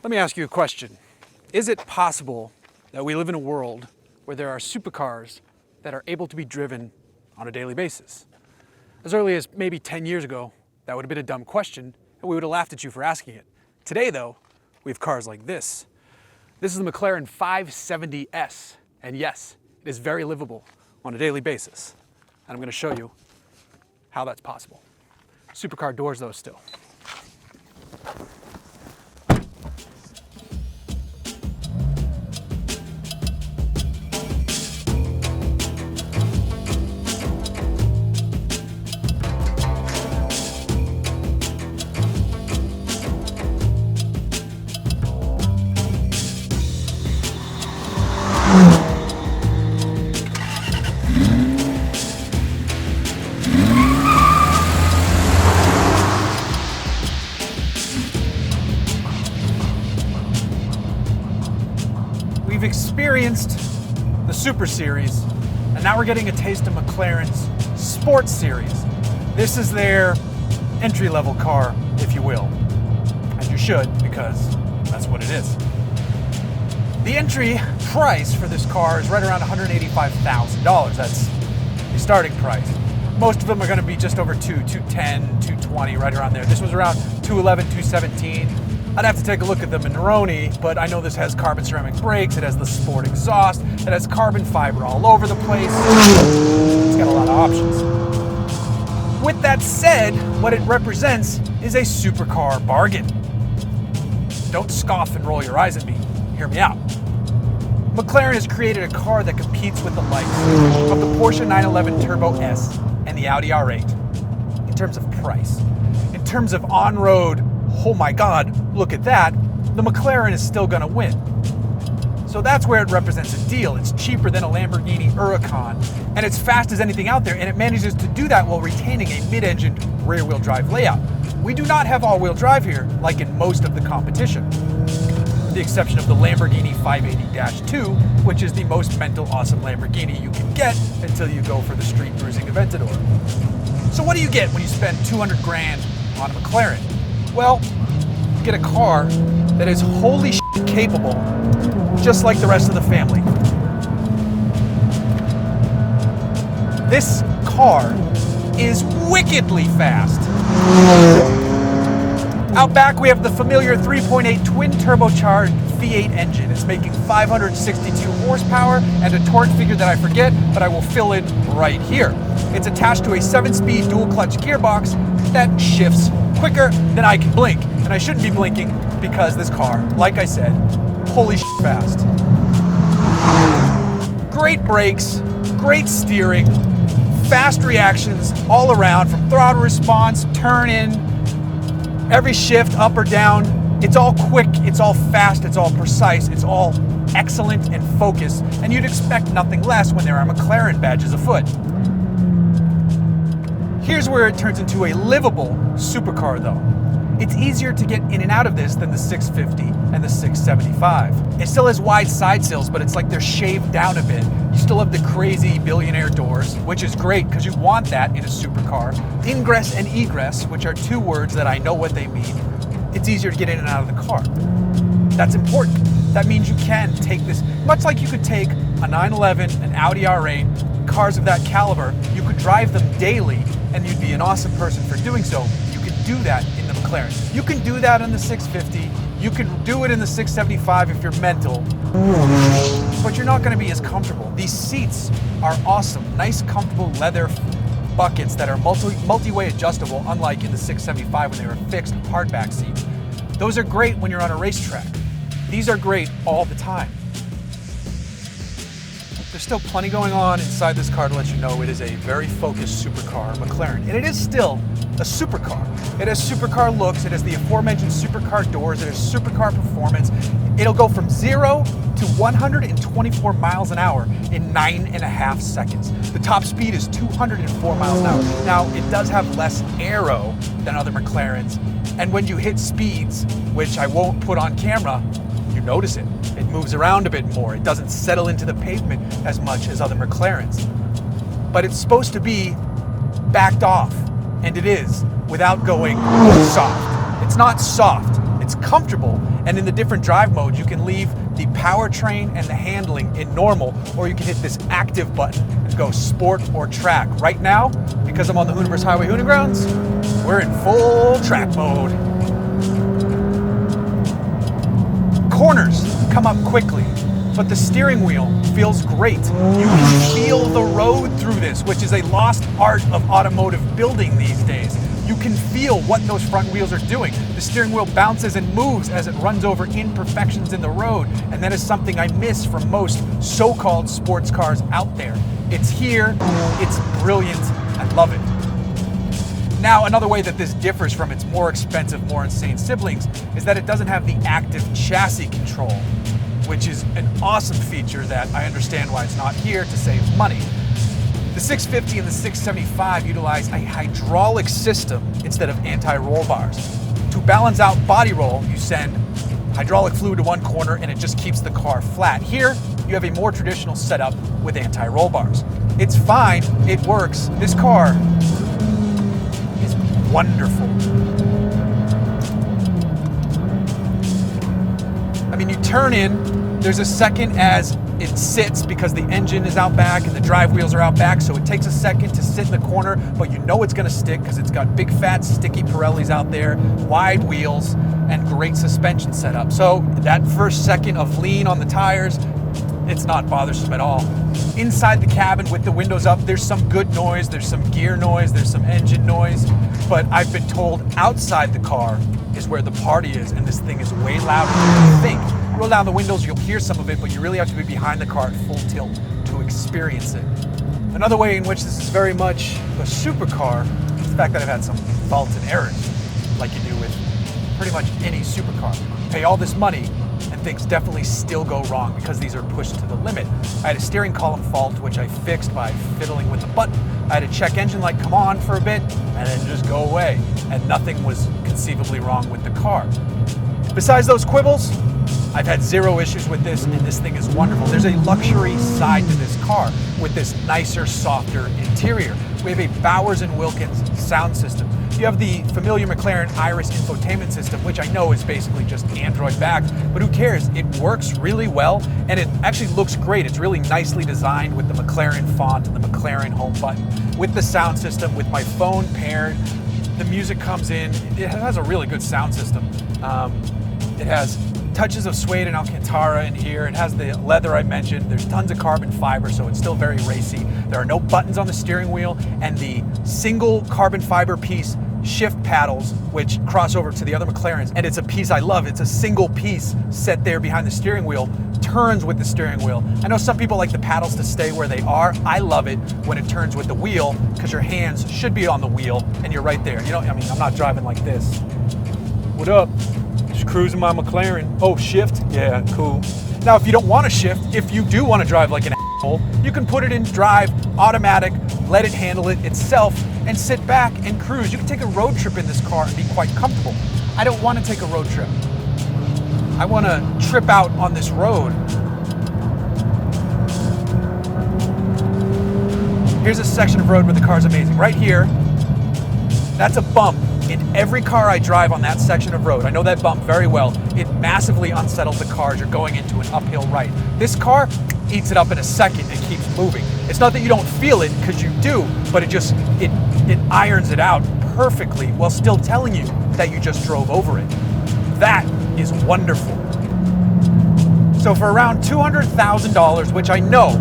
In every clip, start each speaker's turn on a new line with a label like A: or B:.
A: Let me ask you a question. Is it possible that we live in a world where there are supercars that are able to be driven on a daily basis? As early as maybe 10 years ago, that would have been a dumb question, and we would have laughed at you for asking it. Today, though, we have cars like this. This is the McLaren 570S, and yes, it is very livable on a daily basis. And I'm going to show you how that's possible. Supercar doors, though, still. We've experienced the Super Series, and now we're getting a taste of McLaren's Sports Series. This is their entry-level car, if you will. And you should, because that's what it is. The entry price for this car is right around $185,000. That's the starting price. Most of them are going to be just over $210,000, $220,000, right around there. This was around $211,000, $217,000. I'd have to take a look at the Monroney, but I know this has carbon ceramic brakes, it has the sport exhaust, it has carbon fiber all over the place. It's got a lot of options. With that said, what it represents is a supercar bargain. Don't scoff and roll your eyes at me. Hear me out. McLaren has created a car that competes with the likes of the Porsche 911 Turbo S and the Audi R8 in terms of price. In terms of on-road, oh my God, look at that, the McLaren is still gonna win. So that's where it represents a deal. It's cheaper than a Lamborghini Huracan, and it's fast as anything out there, and it manages to do that while retaining a mid-engined rear-wheel drive layout. We do not have all-wheel drive here, like in most of the competition, with the exception of the Lamborghini 580-2, which is the most mental awesome Lamborghini you can get until you go for the street cruising Aventador. So what do you get when you spend 200 grand on a McLaren? Well, you get a car that is holy shit capable, just like the rest of the family. This car is wickedly fast. Out back we have the familiar 3.8 twin turbocharged V8 engine. It's making 562 horsepower and a torque figure that I forget, but I will fill in right here. It's attached to a 7-speed dual clutch gearbox that shifts quicker than I can blink. And I shouldn't be blinking because this car, like I said, holy shit fast. Great brakes, great steering, fast reactions all around from throttle response, turn in, every shift up or down. It's all quick, it's all fast, it's all precise, it's all excellent and focused. And you'd expect nothing less when there are McLaren badges afoot. Here's where it turns into a livable supercar though. It's easier to get in and out of this than the 650 and the 675. It still has wide side sills, but it's like they're shaved down a bit. You still have the crazy billionaire doors, which is great because you want that in a supercar. Ingress and egress, which are two words that I know what they mean. It's easier to get in and out of the car. That's important. That means you can take this, much like you could take a 911, an Audi R8, cars of that caliber, you could drive them daily and you'd be an awesome person for doing so. You could do that in the McLaren. You can do that in the 650. You can do it in the 675 if you're mental, but you're not going to be as comfortable. These seats are awesome. Nice, comfortable leather buckets that are multi-way adjustable, unlike in the 675 when they were fixed hardback seats. Those are great when you're on a racetrack. These are great all the time. There's still plenty going on inside this car to let you know it is a very focused supercar, McLaren. And it is still a supercar. It has supercar looks, it has the aforementioned supercar doors, it has supercar performance. It'll go from 0 to 124 miles an hour in 9.5 seconds. The top speed is 204 miles an hour. Now, it does have less aero than other McLarens. And when you hit speeds, which I won't put on camera, you notice it. It moves around a bit more. It doesn't settle into the pavement as much as other McLarens. But it's supposed to be backed off, and it is, without going soft. It's not soft. It's comfortable, and in the different drive modes, you can leave the powertrain and the handling in normal, or you can hit this active button and go sport or track. Right now, because I'm on the Hooniverse Highway Hooning Grounds, we're in full track mode. Corners come up quickly, but the steering wheel feels great. You can feel the road through this, which is a lost art of automotive building these days. You can feel what those front wheels are doing. The steering wheel bounces and moves as it runs over imperfections in the road, and that is something I miss from most so-called sports cars out there. It's here, it's brilliant, I love it. Now, another way that this differs from its more expensive, more insane siblings is that it doesn't have the active chassis control, which is an awesome feature that I understand why it's not here, to save money. The 650 and the 675 utilize a hydraulic system instead of anti-roll bars. To balance out body roll, you send hydraulic fluid to one corner and it just keeps the car flat. Here, you have a more traditional setup with anti-roll bars. It's fine, it works. This car is wonderful. I mean, you turn in, there's a second as it sits because the engine is out back and the drive wheels are out back, so it takes a second to sit in the corner, but you know it's gonna stick because it's got big fat sticky Pirellis out there, wide wheels, and great suspension setup. So that first second of lean on the tires, it's not bothersome at all. Inside the cabin with the windows up, there's some good noise, there's some gear noise, there's some engine noise, but I've been told outside the car is where the party is, and this thing is way louder than you think. Roll down the windows, you'll hear some of it, but you really have to be behind the car at full tilt to experience it. Another way in which this is very much a supercar is the fact that I've had some faults and errors, like you do with pretty much any supercar. Pay all this money, and things definitely still go wrong because these are pushed to the limit. I had a steering column fault, which I fixed by fiddling with the button. I had a check engine light come on for a bit, and then just go away, and nothing was conceivably wrong with the car. Besides those quibbles, I've had zero issues with this, and this thing is wonderful. There's a luxury side to this car with this nicer, softer interior. We have a Bowers & Wilkins sound system. You have the familiar McLaren Iris infotainment system, which I know is basically just Android backed, but who cares? It works really well, and it actually looks great. It's really nicely designed with the McLaren font and the McLaren home button. With the sound system, with my phone paired, the music comes in. It has a really good sound system. It has touches of suede and Alcantara in here. It has the leather I mentioned. There's tons of carbon fiber, so it's still very racy. There are no buttons on the steering wheel, and the single carbon fiber piece shift paddles, which cross over to the other McLarens, and it's a piece I love. It's a single piece set there behind the steering wheel, turns with the steering wheel. I know some people like the paddles to stay where they are. I love it when it turns with the wheel because your hands should be on the wheel and you're right there. You know, I mean, I'm not driving like this. What up? Just cruising my McLaren. Oh, shift? Yeah, cool. Now, if you don't want to shift, if you do want to drive like an asshole, you can put it in drive, automatic, let it handle it itself, and sit back and cruise. You can take a road trip in this car and be quite comfortable. I don't want to take a road trip. I want to trip out on this road. Here's a section of road where the car's amazing. Right here, that's a bump. In every car I drive on that section of road, I know that bump very well, it massively unsettles the car as you're going into an uphill right. This car eats it up in a second and keeps moving. It's not that you don't feel it, because you do, but it irons it out perfectly while still telling you that you just drove over it. That is wonderful. So for around $200,000, which I know,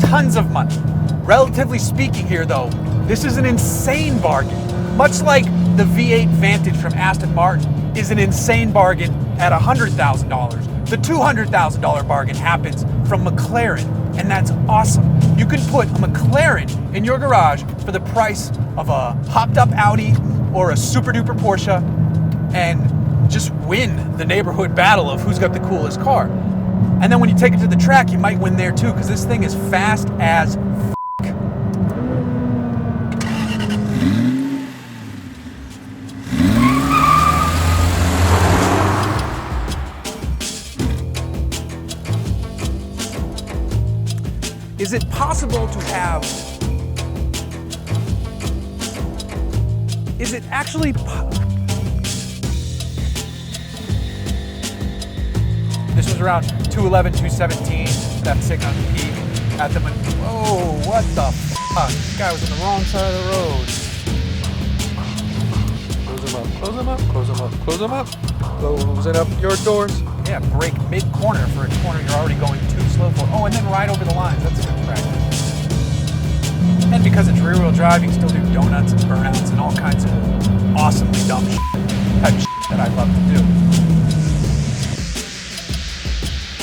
A: tons of money. Relatively speaking here though, this is an insane bargain. Much like the V8 Vantage from Aston Martin is an insane bargain at $100,000. The $200,000 bargain happens from McLaren, and that's awesome. You can put a McLaren in your garage for the price of a hopped up Audi or a super duper Porsche and just win the neighborhood battle of who's got the coolest car. And then when you take it to the track, you might win there too, because this thing is fast as Is it possible to have, is it actually, around 211, 217. That's sitting on the peak at the. Whoa! What the fuck? This guy was on the wrong side of the road. Close them up. Close them up. Close them up. Close them up. Closing up your doors. Yeah, brake mid-corner for a corner you're already going too slow for. Oh, and then ride over the lines. That's a good practice. And because it's rear-wheel drive, you can still do donuts and burnouts and all kinds of awesomely dumb shit. Type of shit that I love to do.